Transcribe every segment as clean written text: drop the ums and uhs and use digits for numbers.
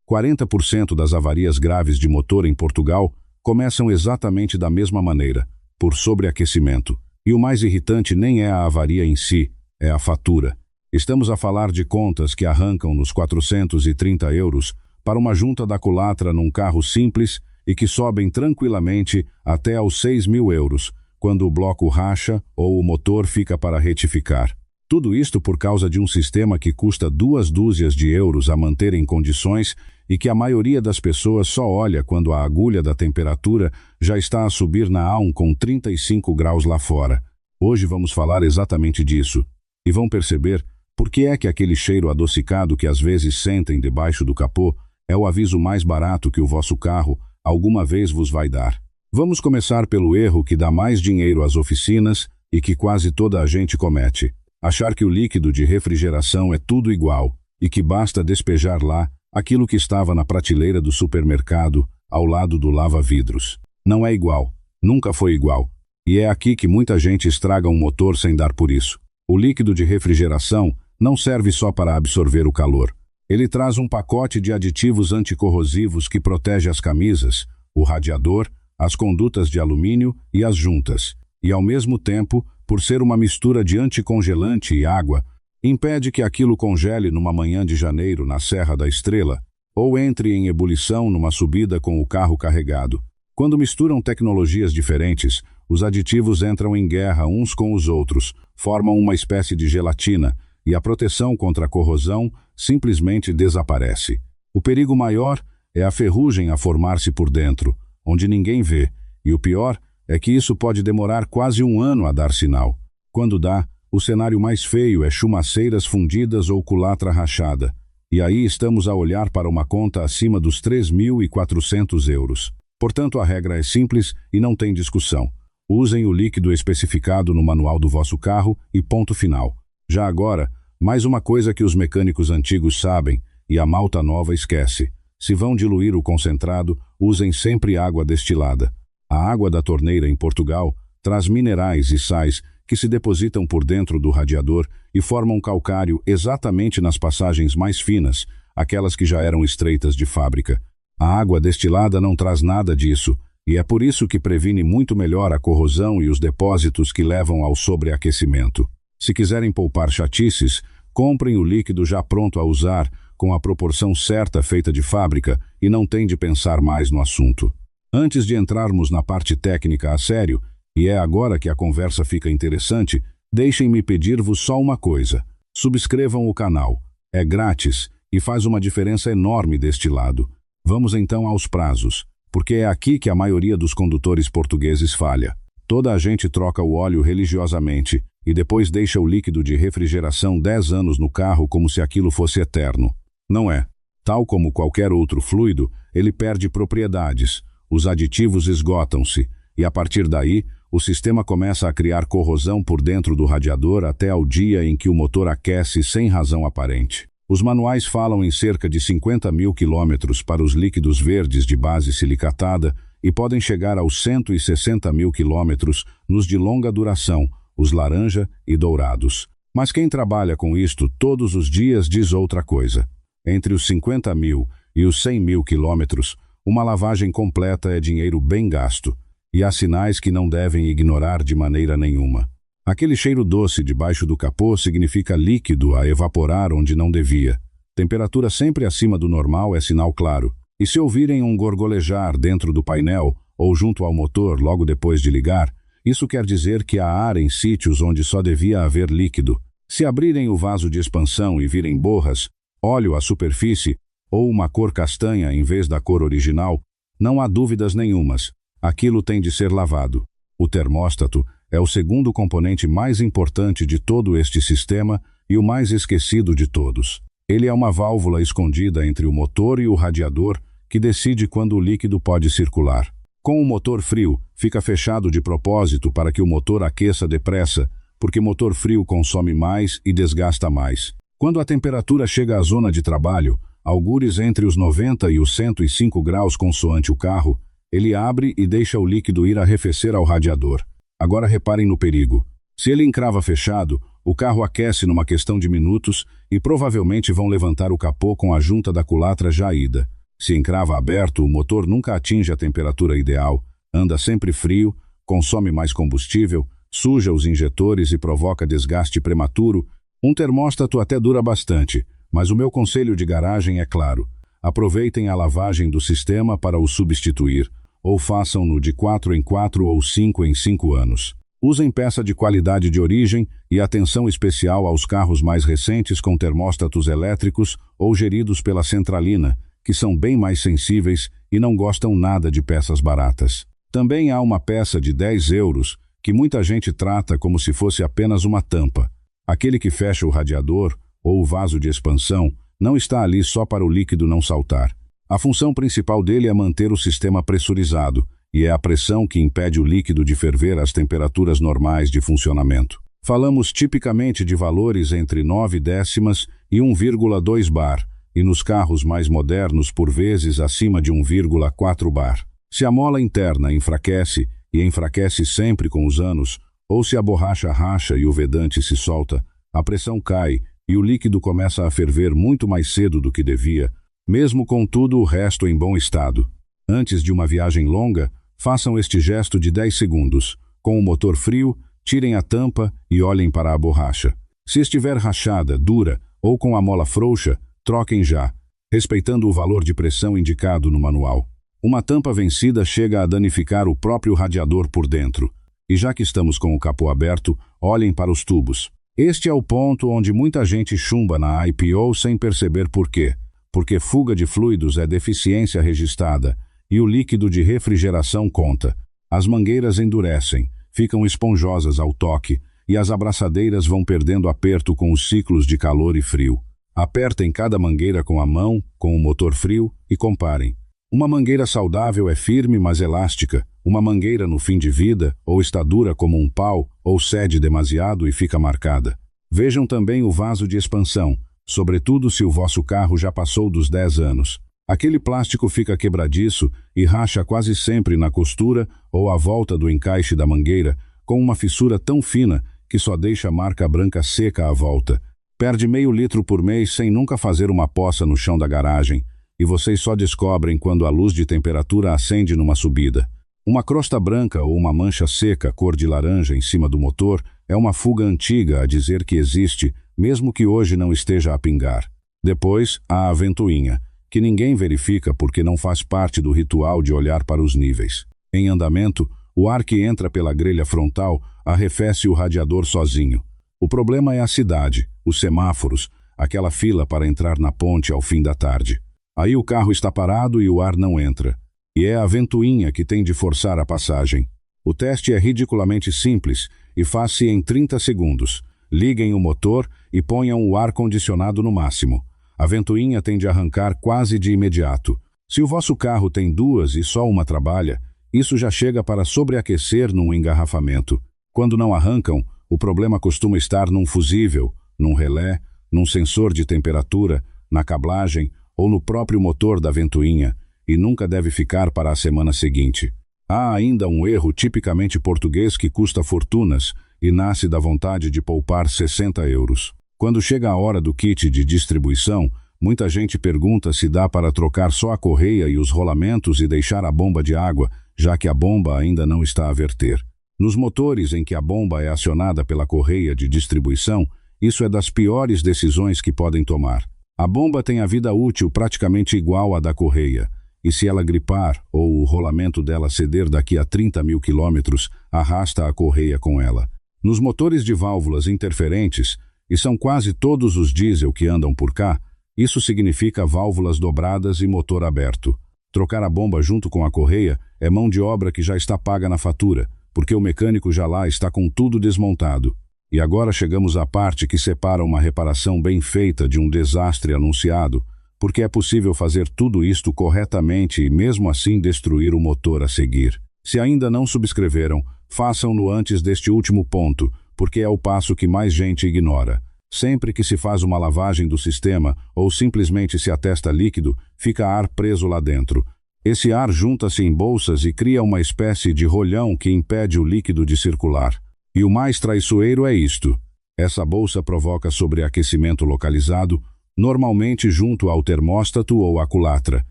40% das avarias graves de motor em Portugal começam exatamente da mesma maneira, por sobreaquecimento. E o mais irritante nem é a avaria em si, é a fatura. Estamos a falar de contas que arrancam nos 430 euros para uma junta da culatra num carro simples e que sobem tranquilamente até aos 6.000 euros, quando o bloco racha ou o motor fica para retificar. Tudo isto por causa de um sistema que custa 2 dúzias de euros a manter em condições e que a maioria das pessoas só olha quando a agulha da temperatura já está a subir na A1 com 35 graus lá fora. Hoje vamos falar exatamente disso. E vão perceber por que é que aquele cheiro adocicado que às vezes sentem debaixo do capô é o aviso mais barato que o vosso carro alguma vez vos vai dar. Vamos começar pelo erro que dá mais dinheiro às oficinas e que quase toda a gente comete. Achar que o líquido de refrigeração é tudo igual e que basta despejar lá aquilo que estava na prateleira do supermercado ao lado do lava-vidros. Não é igual, nunca foi igual. E é aqui que muita gente estraga um motor sem dar por isso. O líquido de refrigeração não serve só para absorver o calor. Ele traz um pacote de aditivos anticorrosivos que protege as camisas, o radiador, as condutas de alumínio e as juntas. E ao mesmo tempo, por ser uma mistura de anticongelante e água, impede que aquilo congele numa manhã de janeiro na Serra da Estrela ou entre em ebulição numa subida com o carro carregado. Quando misturam tecnologias diferentes, os aditivos entram em guerra uns com os outros, formam uma espécie de gelatina e a proteção contra a corrosão simplesmente desaparece. O perigo maior é a ferrugem a formar-se por dentro, onde ninguém vê, e o pior é que isso pode demorar quase 1 ano a dar sinal. Quando dá, o cenário mais feio é chumaceiras fundidas ou culatra rachada, e aí estamos a olhar para uma conta acima dos 3.400 euros. Portanto, a regra é simples e não tem discussão. Usem o líquido especificado no manual do vosso carro e ponto final. Já agora, mais uma coisa que os mecânicos antigos sabem e a malta nova esquece. Se vão diluir o concentrado, usem sempre água destilada. A água da torneira em Portugal traz minerais e sais que se depositam por dentro do radiador e formam calcário exatamente nas passagens mais finas, aquelas que já eram estreitas de fábrica. A água destilada não traz nada disso, e é por isso que previne muito melhor a corrosão e os depósitos que levam ao sobreaquecimento. Se quiserem poupar chatices, comprem o líquido já pronto a usar, com a proporção certa feita de fábrica, e não tem de pensar mais no assunto. Antes de entrarmos na parte técnica a sério, e é agora que a conversa fica interessante, deixem-me pedir-vos só uma coisa. Subscrevam o canal. É grátis e faz uma diferença enorme deste lado. Vamos então aos prazos, porque é aqui que a maioria dos condutores portugueses falha. Toda a gente troca o óleo religiosamente e depois deixa o líquido de refrigeração 10 anos no carro como se aquilo fosse eterno. Não é. Tal como qualquer outro fluido, ele perde propriedades, os aditivos esgotam-se e a partir daí o sistema começa a criar corrosão por dentro do radiador até ao dia em que o motor aquece sem razão aparente. Os manuais falam em cerca de 50.000 quilômetros para os líquidos verdes de base silicatada e podem chegar aos 160.000 quilômetros nos de longa duração, os laranja e dourados. Mas quem trabalha com isto todos os dias diz outra coisa. Entre os 50.000 e os 100.000 quilômetros, uma lavagem completa é dinheiro bem gasto, e há sinais que não devem ignorar de maneira nenhuma. Aquele cheiro doce debaixo do capô significa líquido a evaporar onde não devia. Temperatura sempre acima do normal é sinal claro. E se ouvirem um gorgolejar dentro do painel ou junto ao motor logo depois de ligar, isso quer dizer que há ar em sítios onde só devia haver líquido. Se abrirem o vaso de expansão e virem borras, óleo à superfície ou uma cor castanha em vez da cor original, não há dúvidas nenhumas. Aquilo tem de ser lavado. O termóstato é o segundo componente mais importante de todo este sistema e o mais esquecido de todos. Ele é uma válvula escondida entre o motor e o radiador que decide quando o líquido pode circular. Com o motor frio, fica fechado de propósito para que o motor aqueça depressa, porque motor frio consome mais e desgasta mais. Quando a temperatura chega à zona de trabalho, algures entre os 90 e os 105 graus consoante o carro, ele abre e deixa o líquido ir arrefecer ao radiador. Agora reparem no perigo. Se ele encrava fechado, o carro aquece numa questão de minutos e provavelmente vão levantar o capô com a junta da culatra já ida. Se encrava aberto, o motor nunca atinge a temperatura ideal, anda sempre frio, consome mais combustível, suja os injetores e provoca desgaste prematuro. Um termóstato até dura bastante, mas o meu conselho de garagem é claro: aproveitem a lavagem do sistema para o substituir, ou façam-no de 4 em 4 ou 5 em 5 anos. Usem peça de qualidade de origem e atenção especial aos carros mais recentes com termóstatos elétricos ou geridos pela centralina, que são bem mais sensíveis e não gostam nada de peças baratas. Também há uma peça de 10 euros que muita gente trata como se fosse apenas uma tampa. Aquele que fecha o radiador ou o vaso de expansão não está ali só para o líquido não saltar. A função principal dele é manter o sistema pressurizado, e é a pressão que impede o líquido de ferver às temperaturas normais de funcionamento. Falamos tipicamente de valores entre 9 décimas e 1,2 bar, e nos carros mais modernos por vezes acima de 1,4 bar. Se a mola interna enfraquece, e enfraquece sempre com os anos, ou se a borracha racha e o vedante se solta, a pressão cai e o líquido começa a ferver muito mais cedo do que devia, mesmo com tudo o resto em bom estado. Antes de uma viagem longa, façam este gesto de 10 segundos. Com o motor frio, tirem a tampa e olhem para a borracha. Se estiver rachada, dura ou com a mola frouxa, troquem já, respeitando o valor de pressão indicado no manual. Uma tampa vencida chega a danificar o próprio radiador por dentro. E já que estamos com o capô aberto, olhem para os tubos. Este é o ponto onde muita gente chumba na IPO sem perceber por quê. Porque fuga de fluidos é deficiência registrada e o líquido de refrigeração conta. As mangueiras endurecem, ficam esponjosas ao toque e as abraçadeiras vão perdendo aperto com os ciclos de calor e frio. Apertem cada mangueira com a mão, com o motor frio e comparem. Uma mangueira saudável é firme, mas elástica. Uma mangueira no fim de vida, ou está dura como um pau, ou cede demasiado e fica marcada. Vejam também o vaso de expansão, sobretudo se o vosso carro já passou dos 10 anos. Aquele plástico fica quebradiço e racha quase sempre na costura ou à volta do encaixe da mangueira, com uma fissura tão fina que só deixa a marca branca seca à volta. Perde meio litro por mês sem nunca fazer uma poça no chão da garagem, e vocês só descobrem quando a luz de temperatura acende numa subida. Uma crosta branca ou uma mancha seca cor de laranja em cima do motor é uma fuga antiga a dizer que existe, mesmo que hoje não esteja a pingar. Depois, há a ventoinha, que ninguém verifica porque não faz parte do ritual de olhar para os níveis. Em andamento, o ar que entra pela grelha frontal arrefece o radiador sozinho. O problema é a cidade, os semáforos, aquela fila para entrar na ponte ao fim da tarde. Aí o carro está parado e o ar não entra. E é a ventoinha que tem de forçar a passagem. O teste é ridiculamente simples e faz-se em 30 segundos. Liguem o motor e ponham o ar-condicionado no máximo. A ventoinha tem de arrancar quase de imediato. Se o vosso carro tem duas e só uma trabalha, isso já chega para sobreaquecer num engarrafamento. Quando não arrancam, o problema costuma estar num fusível, num relé, num sensor de temperatura, na cablagem ou no próprio motor da ventoinha, e nunca deve ficar para a semana seguinte. Há ainda um erro tipicamente português que custa fortunas e nasce da vontade de poupar 60 euros. Quando chega a hora do kit de distribuição, muita gente pergunta se dá para trocar só a correia e os rolamentos e deixar a bomba de água, já que a bomba ainda não está a verter. Nos motores em que a bomba é acionada pela correia de distribuição, isso é das piores decisões que podem tomar. A bomba tem a vida útil praticamente igual à da correia, e se ela gripar ou o rolamento dela ceder daqui a 30 mil quilômetros, arrasta a correia com ela. Nos motores de válvulas interferentes, e são quase todos os diesel que andam por cá, isso significa válvulas dobradas e motor aberto. Trocar a bomba junto com a correia é mão de obra que já está paga na fatura, porque o mecânico já lá está com tudo desmontado. E agora chegamos à parte que separa uma reparação bem feita de um desastre anunciado, porque é possível fazer tudo isto corretamente e mesmo assim destruir o motor a seguir. Se ainda não subscreveram, façam-no antes deste último ponto, porque é o passo que mais gente ignora. Sempre que se faz uma lavagem do sistema ou simplesmente se atesta líquido, fica ar preso lá dentro. Esse ar junta-se em bolsas e cria uma espécie de rolhão que impede o líquido de circular. E o mais traiçoeiro é isto. Essa bolsa provoca sobreaquecimento localizado, normalmente junto ao termóstato ou à culatra.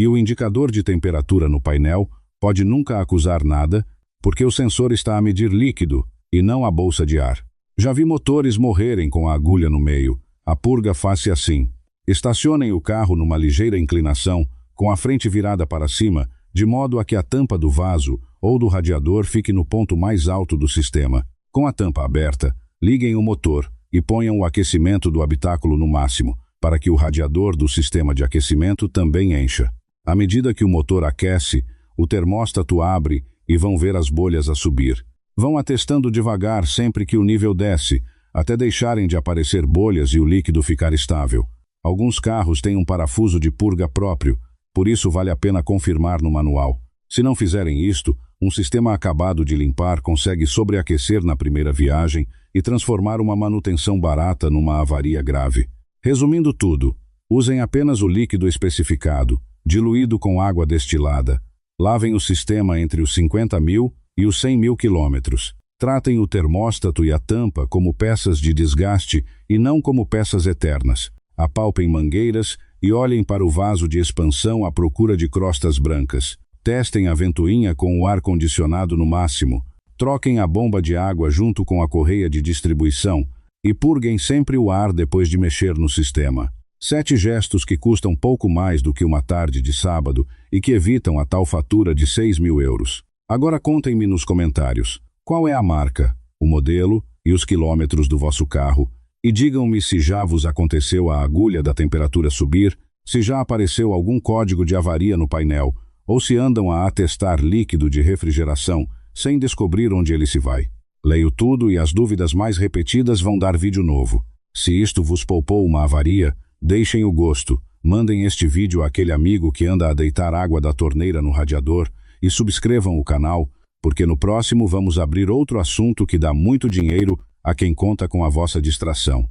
E o indicador de temperatura no painel pode nunca acusar nada, porque o sensor está a medir líquido e não a bolsa de ar. Já vi motores morrerem com a agulha no meio. A purga faz-se assim. Estacionem o carro numa ligeira inclinação, com a frente virada para cima, de modo a que a tampa do vaso ou do radiador fique no ponto mais alto do sistema. Com a tampa aberta, liguem o motor e ponham o aquecimento do habitáculo no máximo, para que o radiador do sistema de aquecimento também encha. À medida que o motor aquece, o termóstato abre e vão ver as bolhas a subir. Vão atestando devagar sempre que o nível desce, até deixarem de aparecer bolhas e o líquido ficar estável. Alguns carros têm um parafuso de purga próprio, por isso vale a pena confirmar no manual. Se não fizerem isto, um sistema acabado de limpar consegue sobreaquecer na primeira viagem e transformar uma manutenção barata numa avaria grave. Resumindo tudo, usem apenas o líquido especificado, diluído com água destilada. Lavem o sistema entre os 50.000 e os 100.000 quilômetros. Tratem o termóstato e a tampa como peças de desgaste e não como peças eternas. Apalpem mangueiras e olhem para o vaso de expansão à procura de crostas brancas. Testem a ventoinha com o ar-condicionado no máximo. Troquem a bomba de água junto com a correia de distribuição e purguem sempre o ar depois de mexer no sistema. 7 gestos que custam pouco mais do que uma tarde de sábado e que evitam a tal fatura de 6.000 euros. Agora contem-me nos comentários qual é a marca, o modelo e os quilômetros do vosso carro e digam-me se já vos aconteceu a agulha da temperatura subir, se já apareceu algum código de avaria no painel ou se andam a atestar líquido de refrigeração sem descobrir onde ele se vai. Leio tudo e as dúvidas mais repetidas vão dar vídeo novo. Se isto vos poupou uma avaria, deixem o gosto, mandem este vídeo àquele amigo que anda a deitar água da torneira no radiador e subscrevam o canal, porque no próximo vamos abrir outro assunto que dá muito dinheiro a quem conta com a vossa distração.